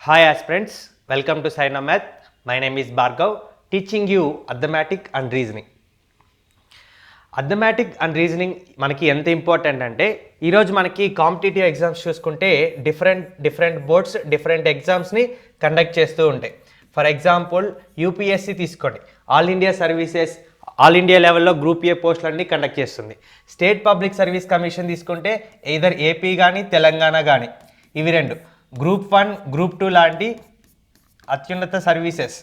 Hi aspirants, welcome to Saina Math. My name is Bhargav, teaching you arithmetic and reasoning. Arithmetic and reasoning మనకి ఎంత important అంటే ఈరోజు మనకి competitive exams చూసుకుంటే different boards different ఎగ్జామ్స్ని conduct చేస్తూ ఉంటాయి. For example UPSC తీసుకోండి, all India services all India లెవెల్లో గ్రూప్ ఏ పోస్టులన్నీ కండక్ట్ చేస్తుంది. స్టేట్ పబ్లిక్ సర్వీస్ కమిషన్ తీసుకుంటే ఎయిదర్ ఏపీ కానీ తెలంగాణ కానీ, ఇవి రెండు. గ్రూప్ 1 గ్రూప్ 2 లాంటి అత్యున్నత సర్వీసెస్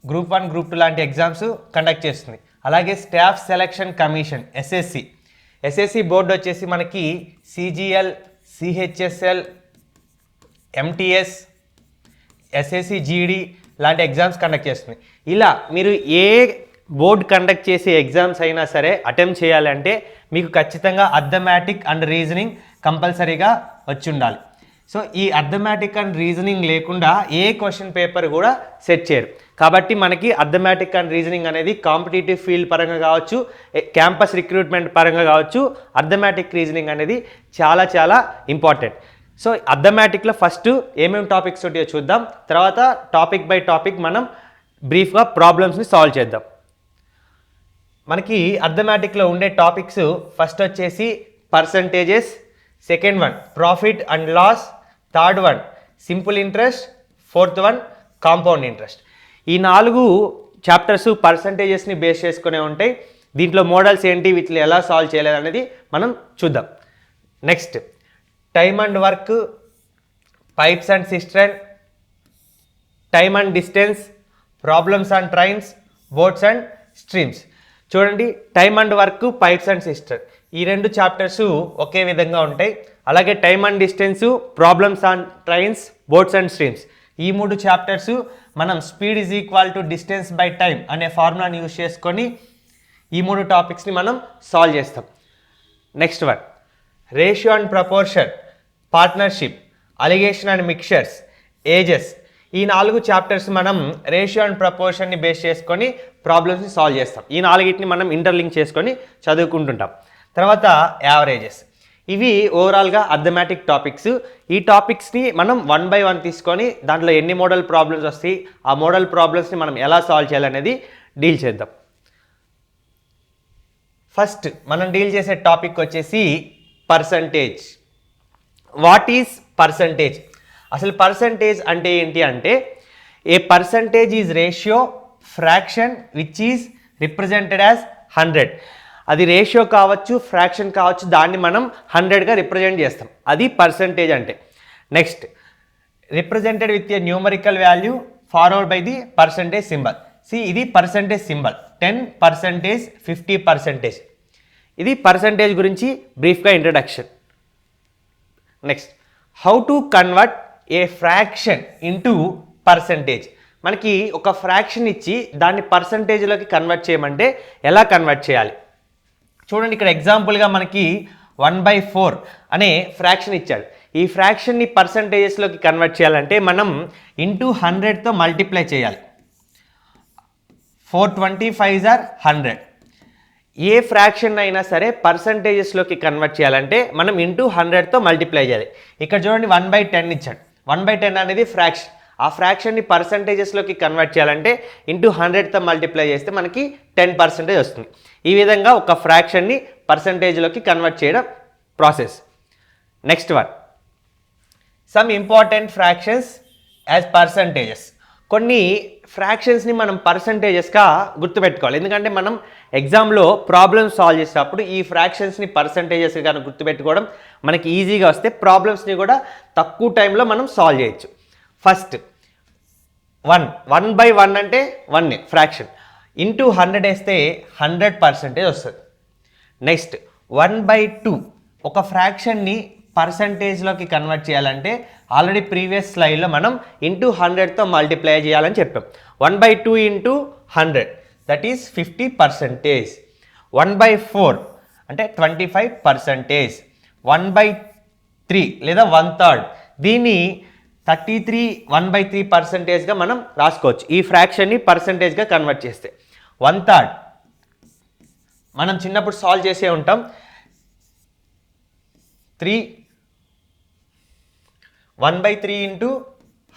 గ్రూప్ 1 గ్రూప్ 2 లాంటి ఎగ్జామ్స్ కండక్ట్ చేస్తుంది. అలాగే staff selection commission SSC board వచ్చేసి మనకి CGL, CHSL, MTS, SSC GD లాంటి ఎగ్జామ్స్ కండక్ట్ చేస్తుంది. ఇలా మీరు ఏ బోర్డు కండక్ట్ చేసే ఎగ్జామ్స్ అయినా సరే అటెంప్ట్ చేయాలంటే మీకు ఖచ్చితంగా అర్థమెటిక్ అండ్ రీజనింగ్ కంపల్సరీగా వచ్చి ఉండాలి. సో ఈ అర్థమెటిక్ అండ్ రీజనింగ్ లేకుండా ఏ క్వశ్చన్ పేపర్ కూడా సెట్ చేయరు. కాబట్టి మనకి అర్థమెటిక్ అండ్ రీజనింగ్ అనేది కాంపిటేటివ్ ఫీల్డ్ పరంగా కావచ్చు, క్యాంపస్ రిక్రూట్మెంట్ పరంగా కావచ్చు, అర్థమెటిక్ రీజనింగ్ అనేది చాలా చాలా ఇంపార్టెంట్. సో అర్థమెటిక్లో ఫస్ట్ ఏమేమి టాపిక్స్ ఉంటాయో చూద్దాం, తర్వాత టాపిక్ బై టాపిక్ మనం బ్రీఫ్గా ప్రాబ్లమ్స్ని సాల్వ్ చేద్దాం. మనకి అర్థమెటిక్లో ఉండే టాపిక్స్ ఫస్ట్ వచ్చేసి percentages, second one profit and loss, third one simple interest, fourth one compound interest. ఈ 4 చాప్టర్స్ పర్సంటేజెస్ని బేస్ చేసుకునే ఉంటాయి. దీంట్లో మోడల్స్ ఏంటి, వీటిని ఎలా సాల్వ్ చేయలేదు అనేది మనం చూద్దాం. Next time and work, pipes and cistern, time and distance, problems and trains, boats and streams. చూడండి, time and work, pipes and cistern ఈ 2 చాప్టర్స్ ఒకే విధంగా ఉంటాయి. అలాగే time and distance, problems and trains, boats and streams ఈ 3 chapters మనం speed is equal to distance by time అనే ఫార్ములాని యూజ్ చేసుకొని ఈ 3 టాపిక్స్ని మనం సాల్వ్ చేస్తాం. Next one ratio and proportion, partnership, alligation and mixtures, ages ఈ 4 చాప్టర్స్ మనం రేషియో అండ్ ప్రపోర్షన్ని బేస్ చేసుకొని ప్రాబ్లమ్స్ని సాల్వ్ చేస్తాం. ఈ 4ని మనం ఇంటర్లింక్ చేసుకొని చదువుకుంటుంటాం. తర్వాత యావరేజెస్, ఇవి ఓవరాల్గా అర్థమెటిక్ టాపిక్స్. ఈ టాపిక్స్ని మనం 1 by 1 తీసుకొని దాంట్లో ఎన్ని మోడల్ ప్రాబ్లమ్స్ వస్తాయి, ఆ మోడల్ ప్రాబ్లమ్స్ని మనం ఎలా సాల్వ్ చేయాలనేది డీల్ చేద్దాం. ఫస్ట్ మనం డీల్ చేసే టాపిక్ వచ్చేసి పర్సంటేజ్. What is percentage? అసలు పర్సంటేజ్ అంటే ఏంటి అంటే, a percentage is ratio fraction which is represented as 100. అది రేషియో కావచ్చు, ఫ్రాక్షన్ కావచ్చు, దాన్ని మనం 100గా రిప్రజెంట్ చేస్తాం. అది పర్సంటేజ్ అంటే. Next represented with a numerical value forward by the percentage symbol. ఇది పర్సంటేజ్ సింబల్ 10%, 50%. ఇది పర్సంటేజ్ గురించి బ్రీఫ్గా introduction. Next how to convert A fraction into percentage. మనకి ఒక ఫ్రాక్షన్ ఇచ్చి దాన్ని పర్సంటేజ్లోకి కన్వర్ట్ చేయమంటే ఎలా కన్వర్ట్ చేయాలి చూడండి. ఇక్కడ ఎగ్జాంపుల్గా మనకి 1/4 అనే ఫ్రాక్షన్ ఇచ్చాడు. ఈ ఫ్రాక్షన్ని పర్సంటేజెస్లోకి కన్వర్ట్ చేయాలంటే మనం ఇంటూ 100తో మల్టిప్లై చేయాలి. 425 are 100. ఏ ఫ్రాక్షన్ అయినా సరే పర్సంటేజెస్లోకి కన్వర్ట్ చేయాలంటే మనం ఇంటూ 100తో మల్టిప్లై చేయాలి. ఇక్కడ చూడండి 1/10 ఇచ్చాడు. 1/10 అనేది ఫ్రాక్షన్. ఆ ఫ్రాక్షన్ని పర్సంటేజెస్లోకి కన్వర్ట్ చేయాలంటే ఇంటూ 100తో మల్టిప్లై చేస్తే మనకి 10% వస్తుంది. ఈ విధంగా ఒక ఫ్రాక్షన్ని పర్సంటేజ్లోకి కన్వర్ట్ చేయడం process. Next one some important fractions as percentages. కొన్ని ఫ్రాక్షన్స్ని మనం పర్సంటేజెస్గా గుర్తుపెట్టుకోవాలి. ఎందుకంటే మనం ఎగ్జామ్లో ప్రాబ్లమ్స్ సాల్వ్ చేసేటప్పుడు ఈ ఫ్రాక్షన్స్ని పర్సంటేజెస్గా కనుక గుర్తుపెట్టుకోవడం మనకి ఈజీగా వస్తే ప్రాబ్లమ్స్ని కూడా తక్కువ టైంలో మనం సాల్వ్ చేయొచ్చు. ఫస్ట్ 1/1 అంటే 1 ఫ్రాక్షన్, ఇంటూ 100 వేస్తే 100% వస్తుంది. నెక్స్ట్ 1/2 ఒక ఫ్రాక్షన్ని పర్సంటేజ్లోకి కన్వర్ట్ చేయాలంటే ఆల్రెడీ ప్రీవియస్ స్లైడ్లో మనం ఇంటూ 100తో మల్టిప్లై చేయాలని చెప్పాం. 1/2 ఇంటూ 100 దట్ ఈస్ 50%. 1/4 అంటే 25%. 1/3 లేదా 1/3 దీన్ని 33 1/3%గా మనం రాసుకోవచ్చు. ఈ ఫ్రాక్షన్ని పర్సంటేజ్గా కన్వర్ట్ చేస్తే 1/3 మనం చిన్నప్పుడు సాల్వ్ చేసే ఉంటాం. 3 1/3 into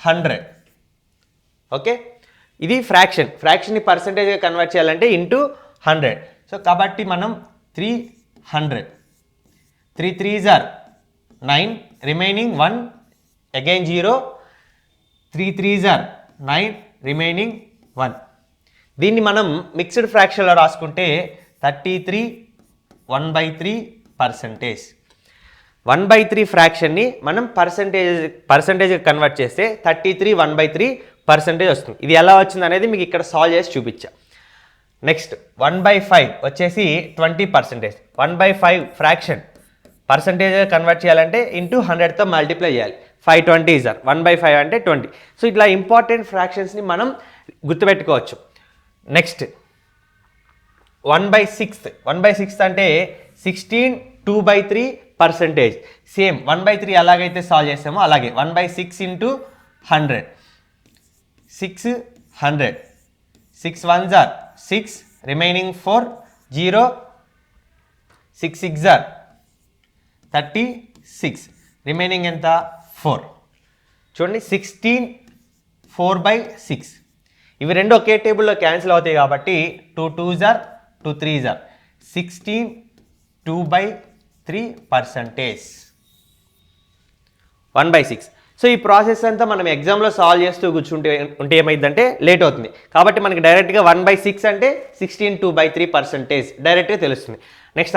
100. ఓకే, ఇది ఫ్రాక్షన్ని పర్సంటేజ్గా కన్వర్ట్ చేయాలంటే ఇంటూ 100. సో కాబట్టి మనం 300, 3 3s are 9, remaining 1, again 0, 3 3s are 9, remaining 1. దీన్ని మనం మిక్స్డ్ ఫ్రాక్షన్లో రాసుకుంటే 33 1/3%. 1/3 ఫ్రాక్షన్ని మనం పర్సంటేజ్ కన్వర్ట్ చేస్తే 33 1/3% వస్తుంది. ఇది ఎలా వచ్చింది అనేది మీకు ఇక్కడ సాల్వ్ చేసి చూపించా. నెక్స్ట్ 1/5 వచ్చేసి 20%. 1/5 ఫ్రాక్షన్ పర్సంటేజ్ కన్వర్ట్ చేయాలంటే ఇంటూ 100తో మల్టిప్లై చేయాలి. 520 సార్ 1/5 అంటే 20. సో ఇట్లా ఇంపార్టెంట్ ఫ్రాక్షన్స్ని మనం గుర్తుపెట్టుకోవచ్చు. నెక్స్ట్ 1/6 అంటే 16 2/3%. సేమ్ 1/3 ఎలాగైతే సాల్వ్ చేస్తామో అలాగే 1/6 into 100, 600, 6 1s are 6, remaining 4, 0, 6 6s are 36, remaining ఎంత 4. చూడండి 16 4/6. ఇవి రెండు ఒకే టేబుల్లో క్యాన్సిల్ అవుతాయి కాబట్టి 2 2s are 2 3s are 16 2/3%. 1/6. So ఈ ప్రాసెస్ అంతా మనం ఎగ్జామ్లో సాల్వ్ చేస్తూ కూర్చుంటే ఏమైందంటే లేట్ అవుతుంది. కాబట్టి మనకి డైరెక్ట్గా 1/6 అంటే 16 2/3% డైరెక్ట్గా తెలుస్తుంది. నెక్స్ట్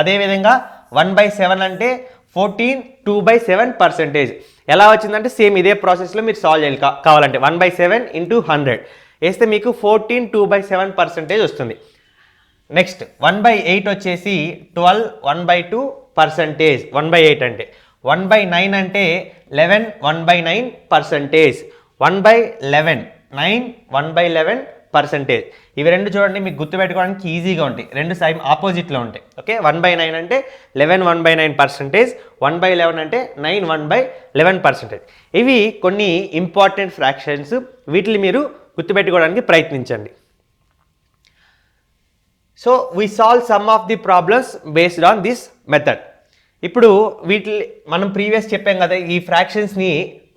అదేవిధంగా 1/7 అంటే 14 2/7%. ఎలా వచ్చిందంటే సేమ్ ఇదే ప్రాసెస్లో మీరు సాల్వ్ చేయాలి. కావాలంటే 1/7 ఇంటూ 100 వేస్తే మీకు 14 2/7% వస్తుంది. నెక్స్ట్ 1/8 వచ్చేసి 12 1/2%. 1/8 అంటే 1/9 అంటే 11 1/9%. 1/11 9 1/11%. ఇవి రెండు చూడండి మీకు గుర్తుపెట్టుకోవడానికి ఈజీగా ఉంటాయి. రెండు సైడ్ ఆపోజిట్లో ఉంటాయి. ఓకే, 1/9 అంటే 11 1/9%. 1/11 అంటే 9 1/11%. ఇవి కొన్ని ఇంపార్టెంట్ ఫ్రాక్షన్స్. వీటిని మీరు గుర్తుపెట్టుకోవడానికి ప్రయత్నించండి. So we solve some of the problems based on this method. ఇప్పుడు వీటి మనం ప్రీవియస్ చెప్పాం కదా, ఈ ఫ్రాక్షన్స్ని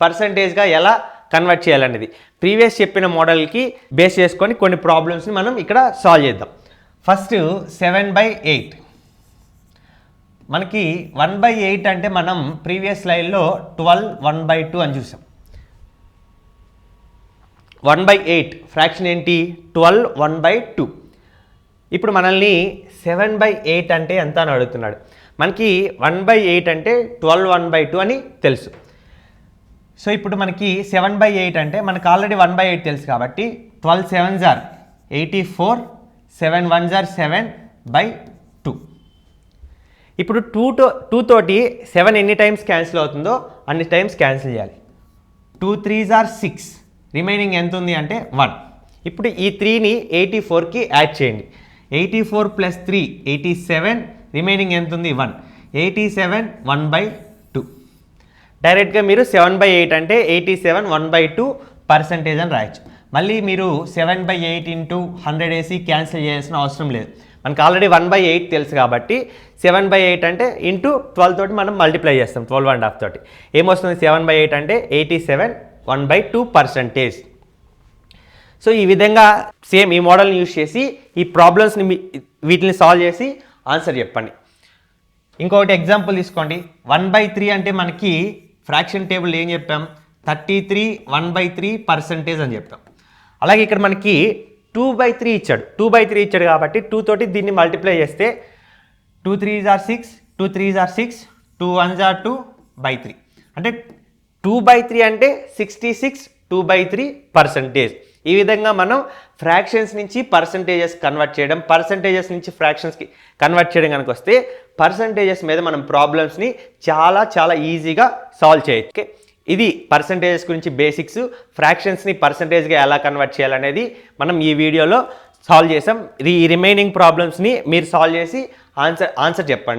పర్సంటేజ్గా ఎలా కన్వర్ట్ చేయాలనేది ప్రీవియస్ చెప్పిన మోడల్కి బేస్ చేసుకొని కొన్ని ప్రాబ్లమ్స్ని మనం ఇక్కడ సాల్వ్ చేద్దాం. ఫస్ట్ 7/8. మనకి 1/8 అంటే మనం ప్రీవియస్ స్లైడ్లో 12 1/2 అని చూసాం. 1/8 ఫ్రాక్షన్ ఏంటి 12 1/2. ఇప్పుడు మనల్ని 7/8 అంటే ఎంత అని అడుగుతున్నాడు. మనకి 1/8 అంటే 12 1/2 అని తెలుసు. సో ఇప్పుడు మనకి 7/8 అంటే మనకు ఆల్రెడీ 1/8 తెలుసు కాబట్టి 12 7s are 84, 7 1s are 7/2. ఇప్పుడు 2 తోటి 7 ఎన్ని టైమ్స్ క్యాన్సిల్ అవుతుందో అన్ని టైమ్స్ క్యాన్సిల్ చేయాలి. 2 3s are 6, రిమైనింగ్ ఎంత ఉంది అంటే 1. ఇప్పుడు ఈ 3ని 84కి యాడ్ చేయండి. 84 + 3 87, రిమైనింగ్ ఎంత ఉంది 1. 87 1/2. డైరెక్ట్గా మీరు 7/8 అంటే 87 1/2% అని రాయొచ్చు. మళ్ళీ మీరు 7/8 ఇంటూ 100 వేసి క్యాన్సిల్ చేయాల్సిన అవసరం లేదు. మనకు ఆల్రెడీ 1/8 తెలుసు కాబట్టి 7/8 అంటే ఇంటూ 12 తోటి మనం మల్టిప్లై చేస్తాం 12.5 తోటి. ఏమొస్తుంది 7/8 అంటే 87 1/2%. సో ఈ విధంగా సేమ్ ఈ మోడల్ని యూజ్ చేసి ఈ ప్రాబ్లమ్స్ని వీటిని సాల్వ్ చేసి ఆన్సర్ చెప్పండి. ఇంకొకటి ఎగ్జాంపుల్ తీసుకోండి. 1/3 అంటే మనకి ఫ్రాక్షన్ టేబుల్ ఏం చెప్పాం 33 1/3% అని చెప్పాం. అలాగే ఇక్కడ మనకి 2/3 ఇచ్చాడు. 2/3 ఇచ్చాడు కాబట్టి 2 తోటి దీన్ని మల్టిప్లై చేస్తే 2 3s are 6, 2 3s are 6, 2 1s are 2/3. అంటే 2/3 అంటే 66 2/3%. ఈ విధంగా మనం ఫ్రాక్షన్స్ నుంచి పర్సంటేజెస్ కన్వర్ట్ చేయడం, పర్సంటేజెస్ నుంచి ఫ్రాక్షన్స్కి కన్వర్ట్ చేయడం కనుక వస్తే పర్సంటేజెస్ మీద మనం ప్రాబ్లమ్స్ని చాలా ఈజీగా సాల్వ్ చేయొచ్చు. ఓకే, ఇది పర్సంటేజెస్ గురించి బేసిక్స్. ఫ్రాక్షన్స్ని పర్సంటేజ్గా ఎలా కన్వర్ట్ చేయాలనేది మనం ఈ వీడియోలో సాల్వ్ చేసాం. ఈ రిమైనింగ్ ప్రాబ్లమ్స్ని మీరు సాల్వ్ చేసి ఆన్సర్ చెప్పండి.